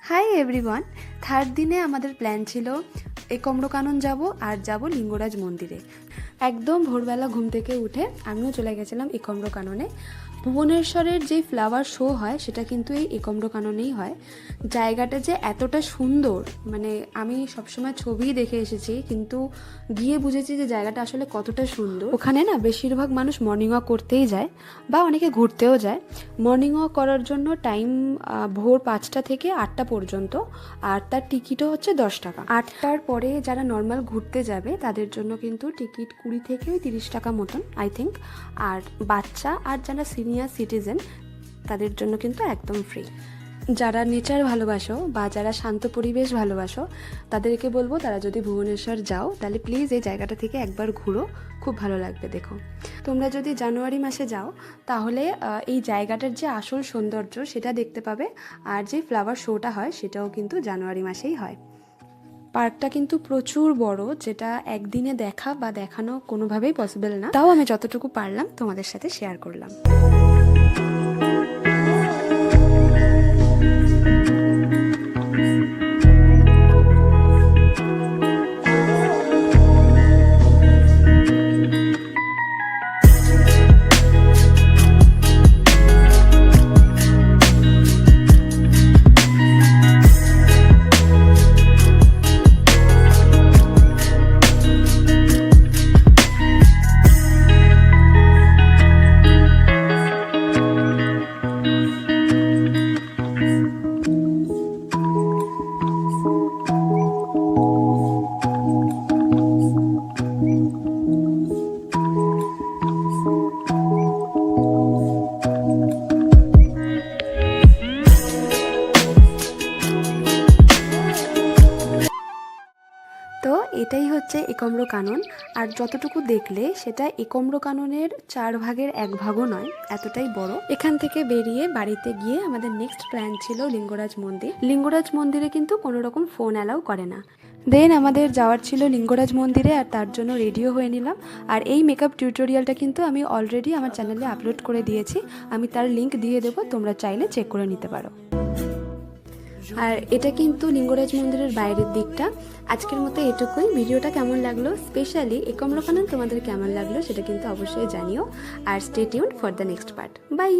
Hi everyone. Third দিনে আমাদের plan ছিল একম্রকানন যাব আর যাব লিঙ্গরাজ মন্দিরে। একদম ভোরবেলা ঘুম থেকে উঠে আমিও চলে গেছিলাম একম্রকাননে। ভুবনেশ্বরের যে ফ্লাওয়ার শো হয় সেটা কিন্তু এই একম্রকাননেই হয়। জায়গাটা যে এতটা সুন্দর, মানে আমি সবসময় ছবিই দেখে এসেছি, কিন্তু গিয়ে বুঝেছি যে জায়গাটা আসলে কতটা সুন্দর। ওখানে না বেশিরভাগ মানুষ মর্নিং ওয়াক করতেই যায় বা অনেকে ঘুরতেও যায়। মর্নিং ওয়াক করার জন্য টাইম ভোর 5টা থেকে 8টা পর্যন্ত, আর তার টিকিটও হচ্ছে 10 টাকা। 8টার পরে যারা নর্মাল ঘুরতে যাবে তাদের জন্য কিন্তু টিকিট 20 থেকে 30 টাকা মতন আই থিঙ্ক। আর বাচ্চা আর যারা সিনিয়র সিটিজেন তাদের জন্য কিন্তু একদম ফ্রি। যারা নেচার ভালোবাসো বা যারা শান্ত পরিবেশ ভালোবাসো তাদেরকে বলবো তারা যদি ভুবনেশ্বর যাও তাহলে প্লিজ এই জায়গাটা থেকে একবার ঘুরো, খুব ভালো লাগবে। দেখো, তোমরা যদি জানুয়ারি মাসে যাও তাহলে এই জায়গাটার যে আসল সৌন্দর্য সেটা দেখতে পাবে, আর যে ফ্লাওয়ার শোটা হয় সেটাও কিন্তু জানুয়ারি মাসেই হয়। পার্কটা কিন্তু প্রচুর বড়, যেটা একদিনে দেখা বা দেখানো কোনোভাবেই পসিবল না। তাও আমি যতটুকু পারলাম তোমাদের সাথে শেয়ার করলাম। তো এটাই হচ্ছে একম্রকানন। আর যতটুকু দেখলে সেটা একম্রকাননের 4 ভাগের 1 ভাগও নয়, এতটাই বড়। এখান থেকে বেরিয়ে বাড়িতে গিয়ে আমাদের নেক্সট প্ল্যান ছিল লিঙ্গরাজ মন্দির। লিঙ্গরাজ মন্দিরে কিন্তু কোনো রকম ফোন অ্যালাউ করে না। দেন আমাদের যাওয়ার ছিল লিঙ্গরাজ মন্দিরে, আর তার জন্য রেডিও হয়ে নিলাম। আর এই মেকআপ টিউটোরিয়ালটা কিন্তু আমি অলরেডি আমার চ্যানেলে আপলোড করে দিয়েছি, আমি তার লিঙ্ক দিয়ে দেবো, তোমরা চাইলে চেক করে নিতে পারো। আর এটা কিন্তু লিঙ্গরাজ মন্দিরের বাইরের দিকটা। আজকের মতো এটুকুই। ভিডিওটা কেমন লাগলো, স্পেশালি একম্রকানন তোমাদের কেমন লাগলো সেটা কিন্তু অবশ্যই জানিও। আর stay tuned for the next part. By.